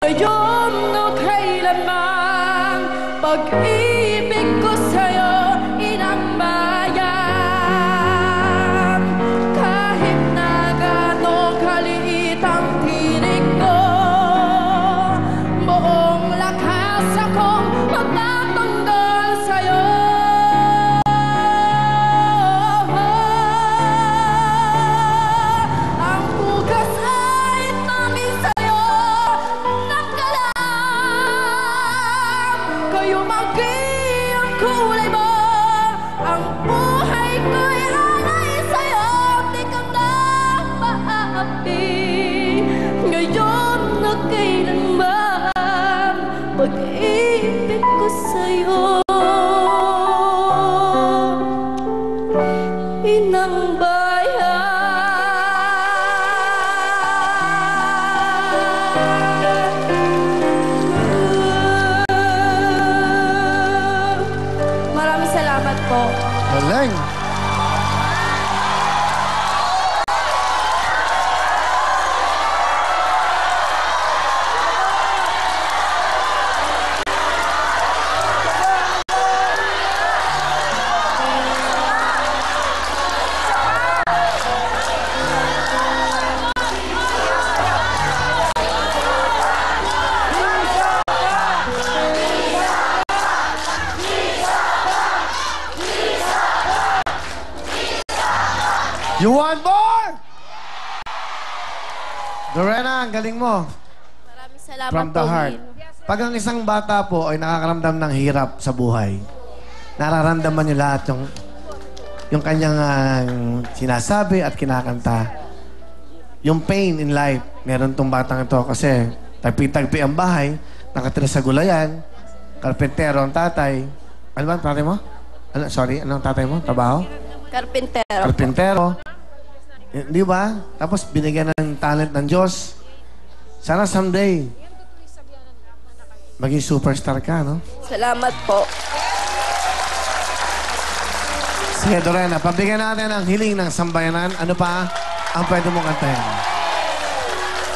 Ngayon o kailanman, pag-ibig ko sa'yo, inang bayan. Kahit na gaano kaliit ang tinig ko, buong lakas akong magtatanggol sa'yo. Ang bukas ay namin sa'yo, kayo maging ang kulay mo. Ang buhay ko'y alay sa'yo, di ka na maapi. Ngayon na kailanman, pag-ibig ko sa'yo, inang bayan. Maraming salamat po. Galing. You want more? Dorena, ang galing mo. Maraming salamat From the po, heart. Gino. Pag ang isang bata po ay nakakaramdam ng hirap sa buhay, nararamdaman niyo lahat yung kanyang sinasabi at kinakanta. Yung pain in life, meron tong batang ito kasi tagpi-tagpi ang bahay, nakatira sa gulayan, karpentero ang tatay. Ano ba ang tatay mo? Sorry, anong tatay mo? Trabaho? Karpentero. Karpentero. Di ba? Tapos binigyan ng talent ng Diyos. Sana someday, maging superstar ka, no? Salamat po. Sige, Dorena, pabigyan natin ang hiling ng sambayanan. Ano pa ang pwede mong kantahin?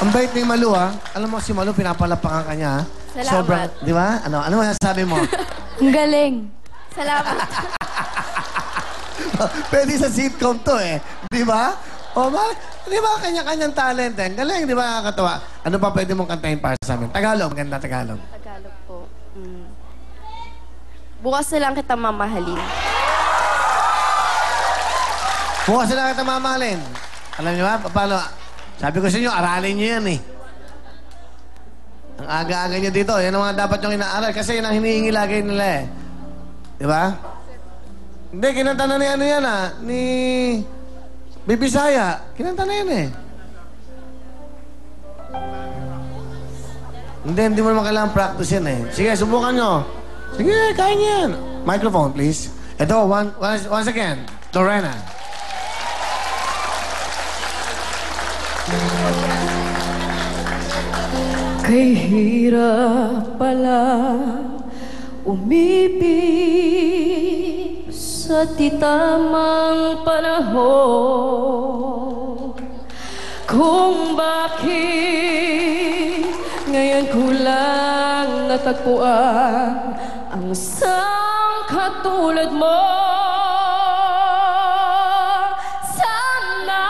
Ang bait ni Malu, ha? Alam mo, si Malu, pinapalapakan ka niya, ha? Salamat. Sobrang, di ba? Ano masasabi mo? Ang galing. Salamat. Pwede sa sitcom to, eh. Di ba? O, di ba, kanya-kanyang talent, eh. Galing, di ba, nakakatawa? Ano pa pwede mong kantahin para sa amin? Tagalog, maganda Tagalog. Tagalog po. Bukas na lang kita mamahalin. Bukas na kita mamahalin. Alam niyo ba, paano? Sabi ko sa inyo, aralin niyo yan, eh. Ang aga-aga niyo dito, yan ang mga dapat yung inaaral kasi yun ang hinihingi lagi nila, eh. Di ba? Hindi, kinanta na ni ano yan, ni Bibisaya. Kinanta na yan, eh. Hindi mo naman kailangan practice yan, eh. Sige, subukan nyo. Sige, kaya niyo yan. Microphone, please. Ito, once again, Dorena. Kay hirap pala umibig sa titamang panahon. Kung bakit ngayon ko lang natagpuan ang isang katulad mo. Sana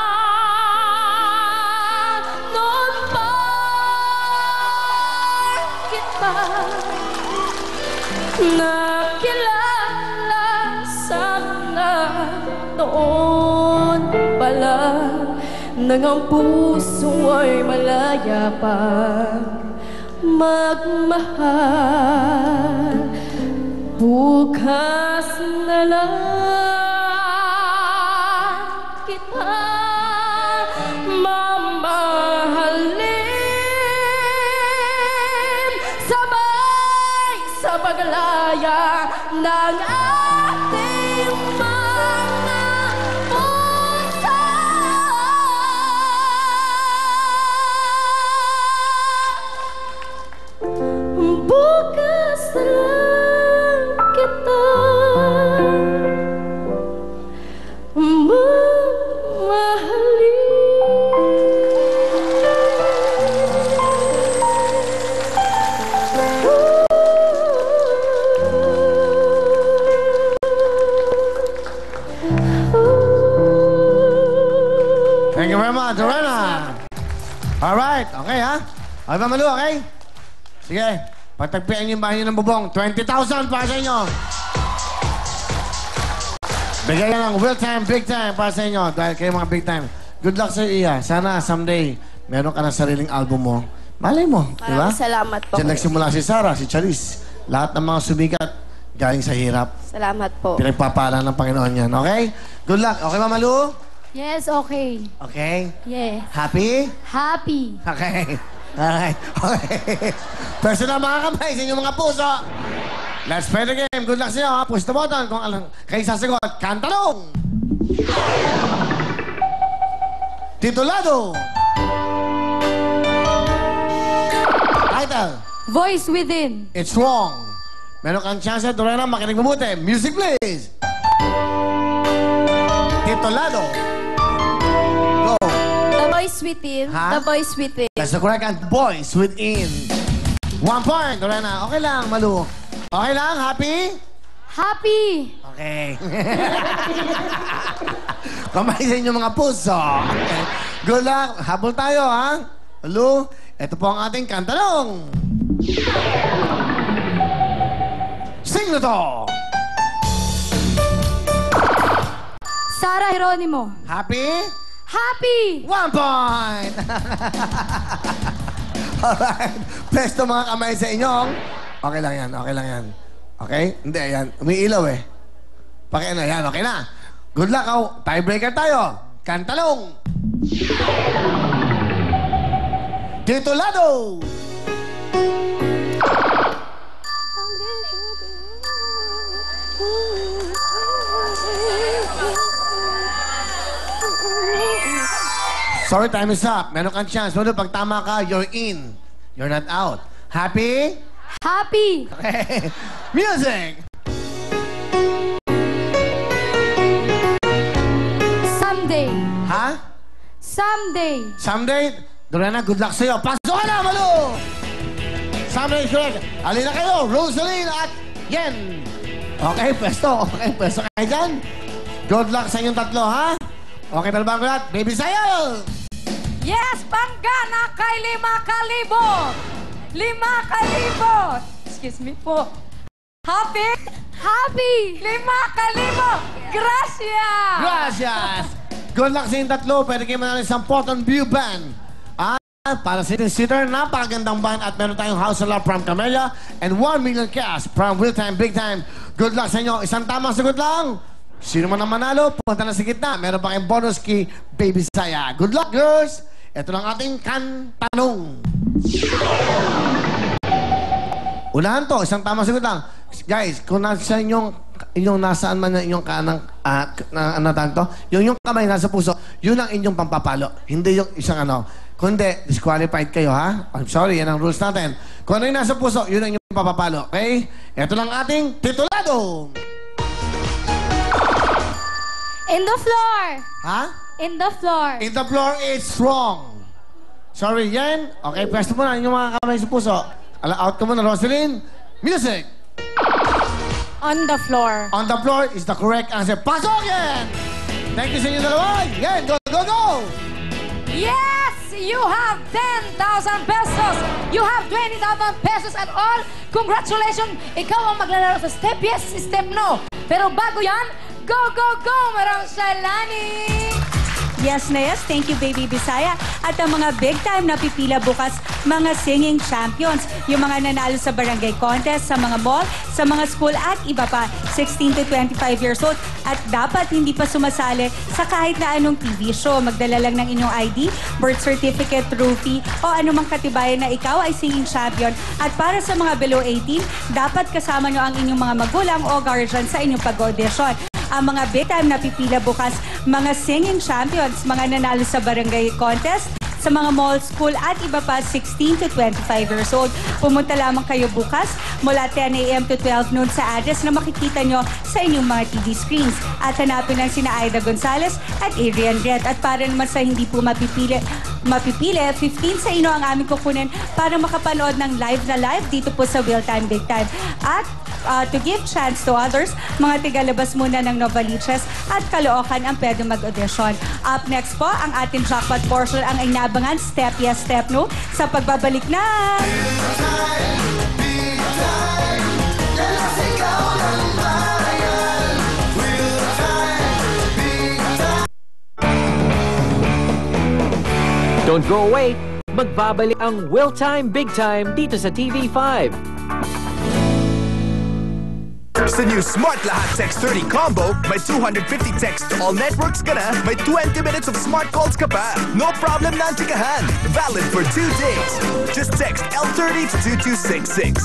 noon pa kita nakilala, sana noon pala nang ang puso ay malaya pa magmahal. Bukas na lang kita mamahalin, sabay sa paglaya ng ating mga puso. Bukas na lang kita mamahalin. Okay ba, Malu, okay? Sige, patagpian niyo yung bahay niyo ng bubong. 20,000 para sa inyo. Bigay na lang, will time, big time para sa inyo. Dahil kayo mga big time. Good luck sa iyo, Iya. Sana someday, meron ka na sariling album mo. Malay mo, di ba? Maraming salamat po. Diyan nagsimula si Sarah, si Charis. Lahat ng mga sumikat, galing sa hirap. Salamat po. Pinagpapala ng Panginoon yan, okay? Good luck. Okay ba, Malu? Yes, okay. Okay? Yes. Happy? Happy. Okay. Alright. Okay. Personal mga kamay sa inyong mga puso. Let's play the game. Good luck sa inyo, ha? Push the button kung alam kayo sasagot. Kantalong! Titulado! Title. Voice within. It's wrong. Meron kang chance, Dorena, makinig mabuti. Music, please. Titulado. Go. The voice within. Ha? The voice within. That's the correct answer. Boys within. 1 point, Dorena. Okay lang, Malu. Okay lang? Happy? Happy. Okay. Kamay sa inyo mga puso. Okay. Good luck. Habol tayo, ha? Malu, ito po ang ating kantalong. Sing na to! Sarah Geronimo. Happy? Happy. 1 point! Alright. Presto mga kamay sa inyong. Okay lang yan, okay lang yan. Okay? Hindi, ayan. Umiilaw eh. Pakiano, yan, okay na. Good luck, oh. Tiebreaker tayo. Kantalong. Titulado. Sorry, time is up. Meron kang chance. Pero pag tama ka, you're in. You're not out. Happy? Happy. Okay. Music! Someday. Ha? Someday. Someday? Dorena, good luck sa'yo. Pasok ka na, Malu! Someday is correct. Alina kayo, Rosaline at Yen. Okay, pwesto. Okay, pwesto kayo dyan. Good luck sa inyong tatlo, ha? Okay, pero bago lahat, Baby Sayal! Yes, panggana kay 5,000. 5,000. Excuse me po. Happy? Happy. 5,000. Gracias. Gracias! Good luck sa inyong tatlo. Pwede kayo manalo isang Photon View Band. Para sa inyong sitter, napakagandang band at meron tayong House of Love from Camellia and 1 million cash from Real Time, Big Time. Good luck sa inyo. Isang tamang sagot lang. Sino man ang manalo, punta na sa gitna. Meron pa kayong bonus key, Baby Saya. Good luck, girls! Ito lang ating kantanong. Unahan to, isang tamang sagot lang. Guys, kung nasa inyong nasaan man ang inyong kanang, to, yung kamay nasa puso, yun ang inyong pampapalo. Hindi yung isang ano. Kundi, disqualified kayo, ha? I'm sorry, yan ang rules natin. Kung ano yung nasa puso, yun ang inyong papapalo. Okay? Ito lang ating titulado. In the floor. Ha? In the floor. In the floor, it's wrong. Sorry, yan. Okay, pwesto mo na inyong mga kamay sa puso. Out ka muna, Rosaline. Music! On the floor. On the floor is the correct answer. Pasok yan! Thank you sa inyo dalawa. Yan, go, go, go! Yes! You have 10,000 pesos! You have 20,000 pesos at all! Congratulations! Ikaw ang maglalaro sa step yes, step no. Pero bago yan, go, go, go! Marang Shalani! Yes na yes. Thank you, Baby Bisaya. At ang mga big time na pipila bukas, mga singing champions. Yung mga nanalo sa barangay contest, sa mga mall, sa mga school at iba pa. 16 to 25 years old. At dapat hindi pa sumasali sa kahit na anong TV show. Magdala lang ng inyong ID, birth certificate, trophy, o anumang katibayan na ikaw ay singing champion. At para sa mga below 18, dapat kasama nyo ang inyong mga magulang o guardian sa inyong pag-audition. Ang mga big time na pipila bukas, mga singing champions, mga nanalo sa barangay contest, sa mga mall, school at iba pa 16 to 25 years old. Pumunta lamang kayo bukas mula 10 a.m. to 12 noon sa address na makikita nyo sa inyong mga TV screens. At hanapin lang sina Aida Gonzalez at Adrian Red. At para naman sa hindi po mapipili, mapipili. 15 sa inyo ang aming kukunin para makapanood ng live na live dito po sa Real Time Big Time. At to give chance to others, mga tigalabas muna ng Novaliches at Caloocan ang pwede mag-audition. Up next po, ang ating jackpot portion ang inabangan Step Yes, Step No sa pagbabalik na... Don't go away! Magbabalik ang Will Time Big Time dito sa TV5. Sa new Smart Lahat Text 30 combo, may 250 texts to all networks ka na, may 20 minutes of smart calls ka pa. No problem na ang tikahan. Valid for 2 days. Just text L30 to 2266.